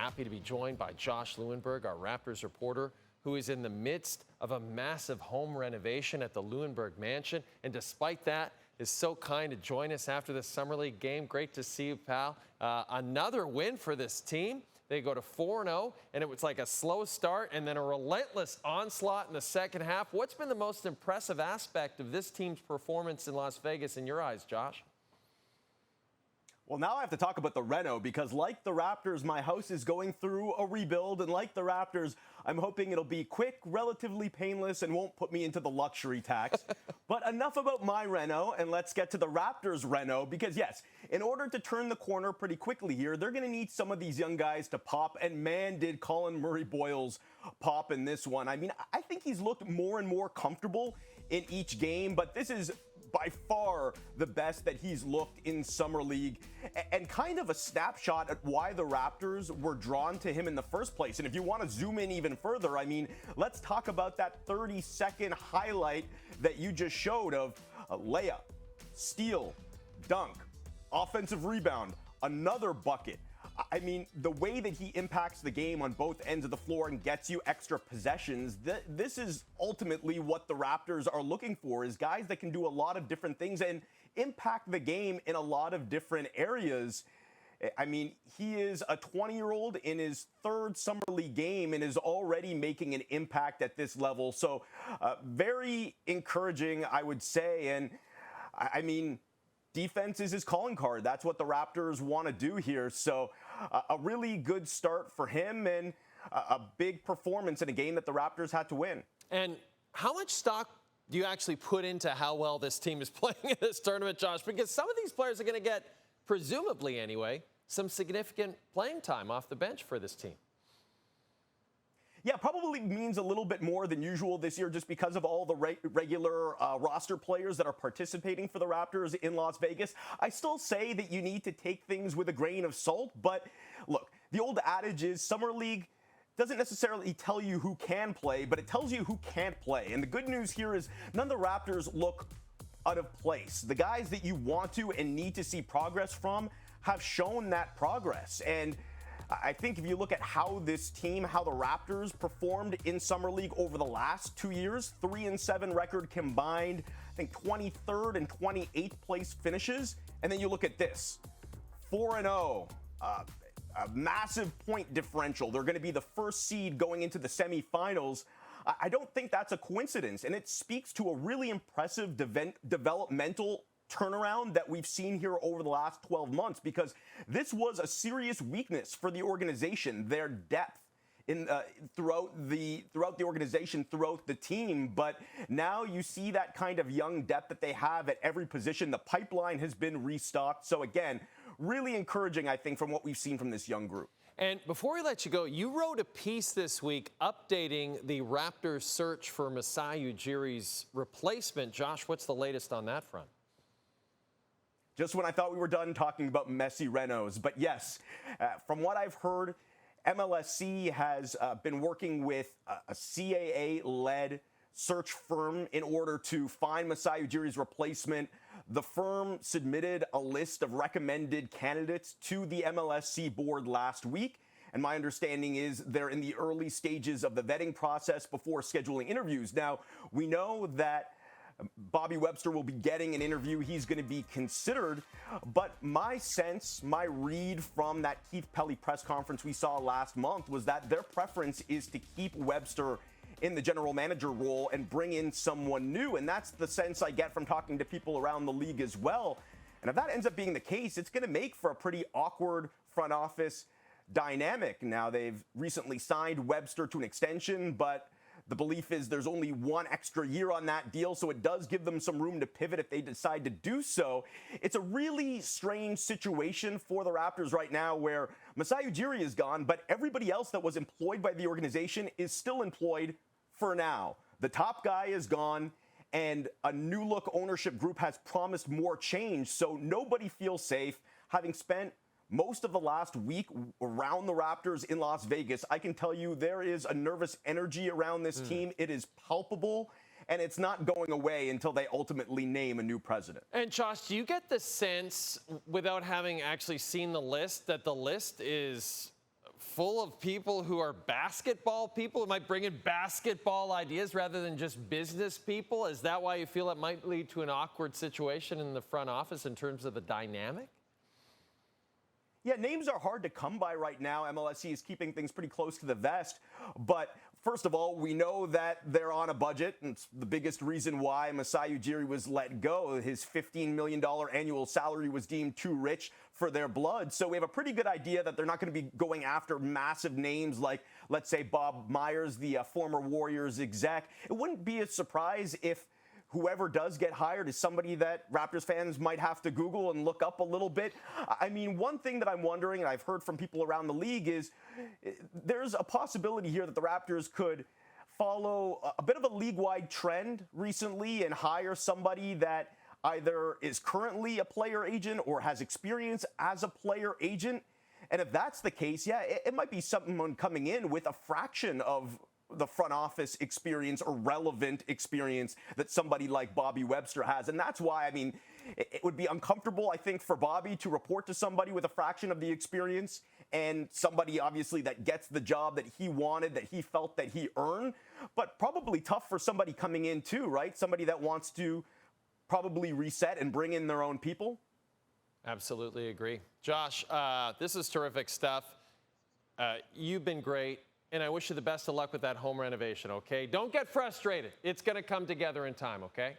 happy to be joined by Josh Lewenberg, our Raptors reporter, who is in the midst of a massive home renovation at the Lewenberg Mansion. And despite that, is so kind to join us after the Summer League game. Great to see you, pal. Another win for this team. They go to 4-0, and it was like a slow start and then a relentless onslaught in the second half. What's been the most impressive aspect of this team's performance in Las Vegas in your eyes, Josh? Well, now I have to talk about the reno because like the Raptors, my house is going through a rebuild. And like the Raptors, I'm hoping it'll be quick, relatively painless, and won't put me into the luxury tax. But enough about my reno, and let's get to the Raptors reno because, yes, in order to turn the corner pretty quickly here, they're going to need some of these young guys to pop. And man, did Colin Murray-Boyles pop in this one. I mean, I think he's looked more and more comfortable in each game, but this is by far the best that he's looked in Summer League, and kind of a snapshot at why the Raptors were drawn to him in the first place. And if you want to zoom in even further, I mean, let's talk about that 30-second highlight that you just showed of a layup, steal, dunk, offensive rebound, another bucket. I mean, the way that he impacts the game on both ends of the floor and gets you extra possessions, this is ultimately what the Raptors are looking for, is guys that can do a lot of different things and impact the game in a lot of different areas. I mean, he is a 20-year-old in his third Summer League game and is already making an impact at this level. So very encouraging, I would say. And I mean, defense is his calling card. That's what the Raptors want to do here. So a really good start for him and a big performance in a game that the Raptors had to win. And how much stock do you actually put into how well this team is playing in this tournament, Josh? Because some of these players are going to get, presumably anyway, some significant playing time off the bench for this team. Yeah, probably means a little bit more than usual this year just because of all the regular roster players that are participating for the Raptors in Las Vegas. I still say that you need to take things with a grain of salt, but look, the old adage is Summer League doesn't necessarily tell you who can play, but it tells you who can't play. And the good news here is none of the Raptors look out of place. The guys that you want to and need to see progress from have shown that progress. And I think if you look at how this team, how the Raptors performed in Summer League over the last 2 years, 3-7 record combined, I think 23rd and 28th place finishes. And then you look at this, 4-0, a massive point differential. They're going to be the first seed going into the semifinals. I don't think that's a coincidence. And it speaks to a really impressive developmental turnaround that we've seen here over the last 12 months, because this was a serious weakness for the organization, their depth in throughout the organization, throughout the team. But now you see that kind of young depth that they have at every position. The pipeline has been restocked. So again, really encouraging, I think, from what we've seen from this young group. And before we let you go, you wrote a piece this week updating the Raptors' search for Masai Ujiri's replacement. Josh, what's the latest on that front? Just when I thought we were done talking about messy renos. But yes, from what I've heard, MLSC has been working with a CAA-led search firm in order to find Masai Ujiri's replacement. The firm submitted a list of recommended candidates to the MLSC board last week. And my understanding is they're in the early stages of the vetting process before scheduling interviews. Now, we know that Bobby Webster will be getting an interview. He's going to be considered. But my sense, my read from that Keith Pelly press conference we saw last month was that their preference is to keep Webster in the general manager role and bring in someone new. And that's the sense I get from talking to people around the league as well. And if that ends up being the case, it's going to make for a pretty awkward front office dynamic. Now, they've recently signed Webster to an extension, but the belief is there's only one extra year on that deal, so it does give them some room to pivot if they decide to do so. It's a really strange situation for the Raptors right now where Masai Ujiri is gone, but everybody else that was employed by the organization is still employed for now. The top guy is gone, and a new look ownership group has promised more change, so nobody feels safe. Having spent most of the last week around the Raptors in Las Vegas, I can tell you there is a nervous energy around this team. It is palpable, and it's not going away until they ultimately name a new president. And Josh, do you get the sense, without having actually seen the list, that the list is full of people who are basketball people, who might bring in basketball ideas rather than just business people? Is that why you feel it might lead to an awkward situation in the front office in terms of the dynamic? Yeah, names are hard to come by right now. MLSE is keeping things pretty close to the vest. But first of all, we know that they're on a budget. And it's the biggest reason why Masai Ujiri was let go. His $15 million annual salary was deemed too rich for their blood. So we have a pretty good idea that they're not going to be going after massive names like, let's say, Bob Myers, the former Warriors exec. It wouldn't be a surprise if whoever does get hired is somebody that Raptors fans might have to Google and look up a little bit. I mean, one thing that I'm wondering, and I've heard from people around the league, is there's a possibility here that the Raptors could follow a bit of a league-wide trend recently and hire somebody that either is currently a player agent or has experience as a player agent. And if that's the case, yeah, it might be someone coming in with a fraction of the front office experience or relevant experience that somebody like Bobby Webster has. And that's why, I mean, it would be uncomfortable, I think, for Bobby to report to somebody with a fraction of the experience and somebody, obviously, that gets the job that he wanted, that he felt that he earned, but probably tough for somebody coming in too, right? Somebody that wants to probably reset and bring in their own people. Absolutely agree. Josh, this is terrific stuff. You've been great. And I wish you the best of luck with that home renovation, okay? Don't get frustrated. It's going to come together in time, okay?